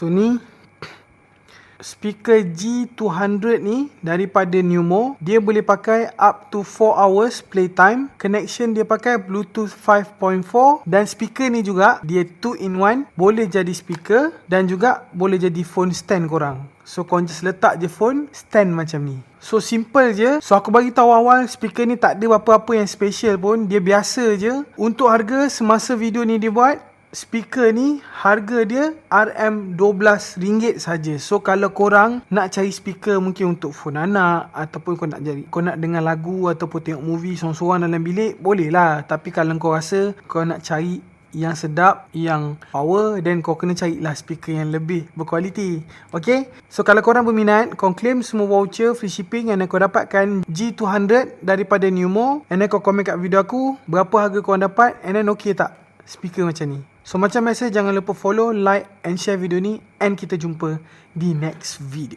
So ni speaker G200 ni daripada Numo. Dia boleh pakai up to 4 hours playtime. Connection dia pakai Bluetooth 5.4. Dan speaker ni juga dia 2-in-1. Boleh jadi speaker dan juga boleh jadi phone stand korang. So korang just letak je phone stand macam ni. So simple je. So aku bagi tahu awal, speaker ni tak ada apa-apa yang special pun. Dia biasa je. Untuk harga semasa video ni dia buat, speaker ni harga dia RM12 saja. So kalau korang nak cari speaker mungkin untuk phone anak, ataupun kau nak dengar lagu ataupun tengok movie sorang-sorang dalam bilik, boleh lah. Tapi kalau kau rasa kau nak cari yang sedap, yang power, then kau kena carilah speaker yang lebih berkualiti. Okay, so kalau korang berminat, kau claim semua voucher free shipping, and then kau dapatkan G200 daripada Numo, and then kau komen kat video aku berapa harga kau dapat, and then okay tak speaker macam ni. So macam biasa, jangan lupa follow, like and share video ni, and kita jumpa di next video.